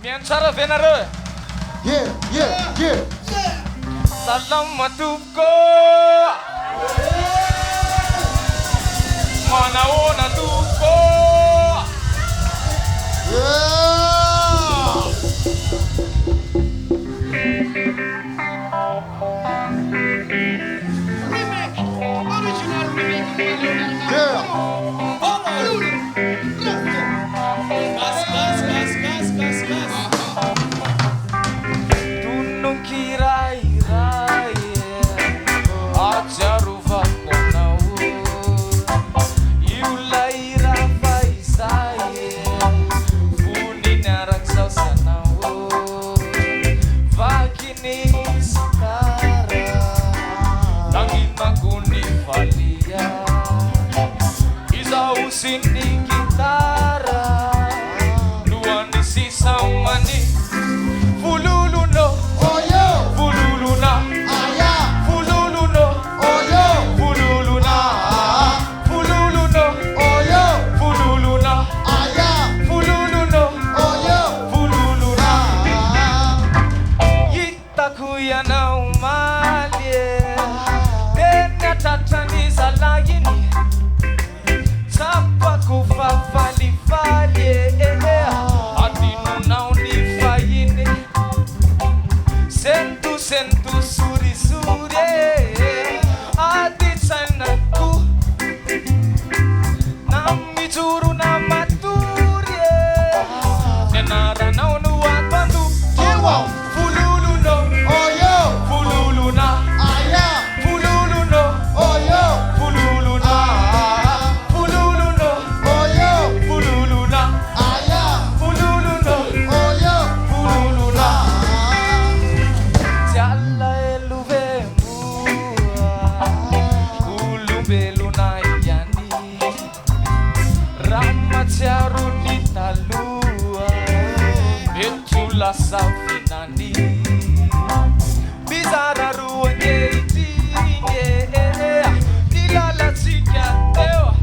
Miantsara venareo. Yeah. Salama tuko. Manaona tuko. Tunung kirai-rai ajaruva konau iulaira faisai funinarak sausanau vakini skara tangin maguni falia isa usini gitara luani sisamani fululuno Oyo. fululuna Aya. fululuno Oyo. fululuna fululuno Oyo. fululuna Aya. fululuno Oyo. fululuna yitakuya na umalie tena tataniza lagini tapa kufa fali fali adinu na unifayine sentu suri suri adi chana ku nami juru na maturi nenara na unu wabandu Yewa. fululuno Oyo. fululuna Aya. fululuno Oyo. fululuna fululuno Oyo. fululuna Aya. fululuno Oyo. fululuna Jalla eluvemua Ulumbeluna yani Ramacharu nitalua Betula safinani Bizarra ruanye itinye Dilala chikatewa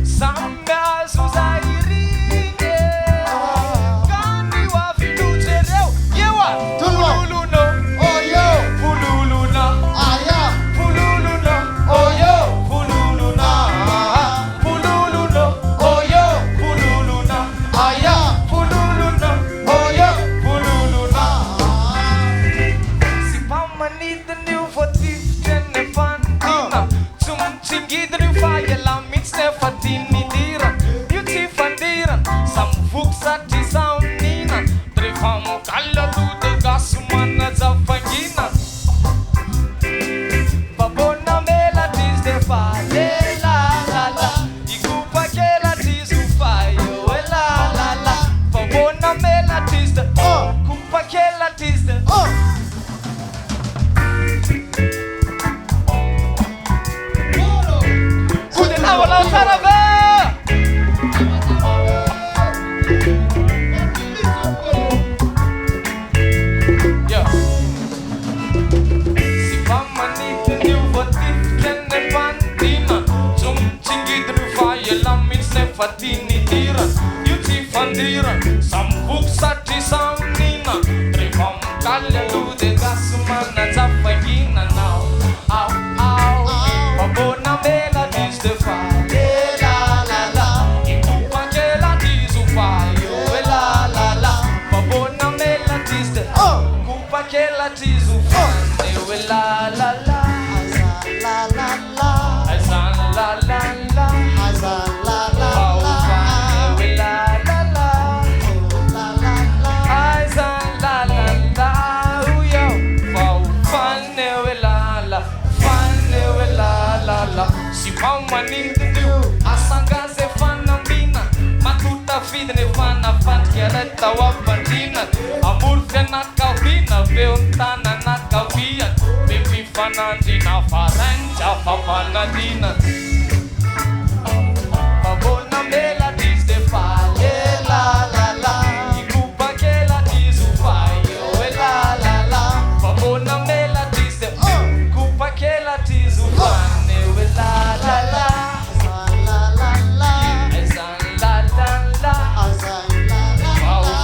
Samba suzairine Gani wa fiduchereo Yewa Tulwa. Fululuno Oyo. Fululuna Aya. Fululuno Oyo Fululuna Fululuno Oyo Fululuna Aya Fululuna Oyo Fululuna Sipa Manidina votif tene Fantina Zum chingida nu fire la mitsne fatini dira Beauty fandiran Sam fuksa ti saunina Trefam kalla lude gasumana zafangina Babona melodies de fale la la la Igupa que la tizu fayo la la la Babona melodies de Kupa que la tiz de KUDETA Vololona ve Yeah. Sipa Manidina votif tene Fantina Zum chingidru faye la mitsne fatini dira Yuti fandira Sam fuksa ti saunina Trefam kalla lude gasumana zafangina now Ow, ow Babona melodies de fale la la la Ikupa que la tizu fayo la la la Babona melodies de Kupa que la tizu fayo la la la La la la. Azan la la la Asa la la Pau la. fayo la la la La la la. Azan la la la Uyo Pau fayo la la la Sipa Manidina Asangaze fanambina Matuta vidne fana fatkereta wapandina Amur fena kavina Veontana na kavia Bebi fanandina Faranja fapanadina Babona melodies de fale la la la Igupa que la tizu fayo la la la Babona melodies de Kupa que la tizu fane la la la La la la. Azan la la la Asa la la la.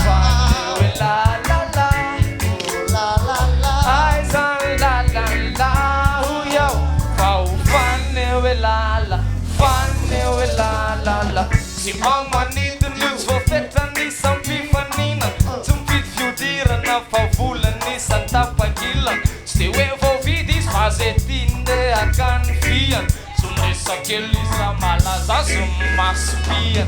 Kelisa malaza sumaspia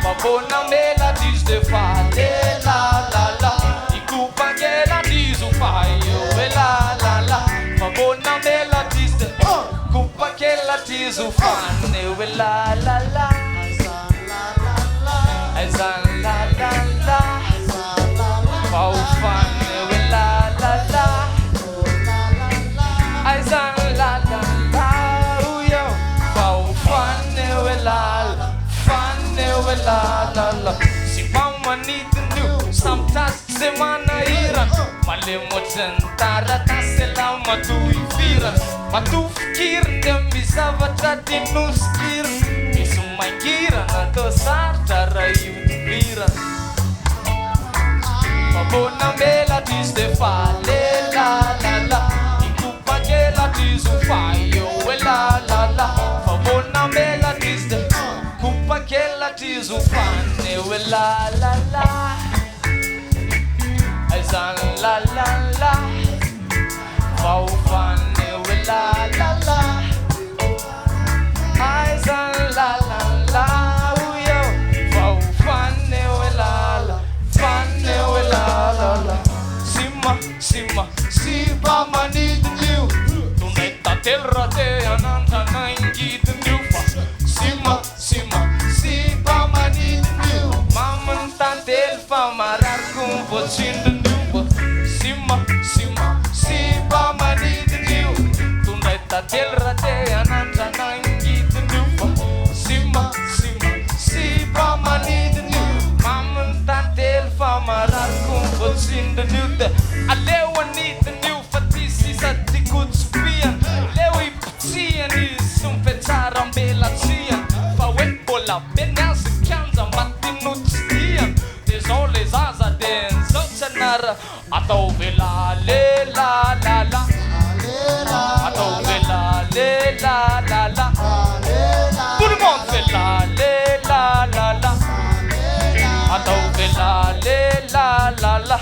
Babona mela diz de fale la la la Ikupa que la diz o pai la la la Babona mela diz de Kupa que la diz o fane la la la Azan la la la Pau fane la la la Azan la la la Uyo Pau fane la la la Sipa Manidina Samtas semana iran Malemo jantara tasela matuifiran Matufkir demi zavatra tinuskir Isumaikiran atau sartara yudiran Babona mela diz de fale la la la Ikupa que la diz o faio la la la Babona mela diz de Kupa que la diz o fane la la la Azan la la la Vau fane la la la Azan la la la Uyo Vau fane la la Fane la la la Sipa Manidina Tuneta terra te Antananarivo Sipa Manidina Maman tantel famarar com você Sipa Manidina Tuneta terra te Antananarivo Sipa Manidina Maman tantel famarar com você Aleu anita new fatisi sa tikut spian Leu iptian isum pecharam bela tian Fawet bola benas kanza matinut stian Deson les aza den sochanara Atau vela le la la la Atau vela le la la la Tout le monde fait la le la la la Atau vela le la la la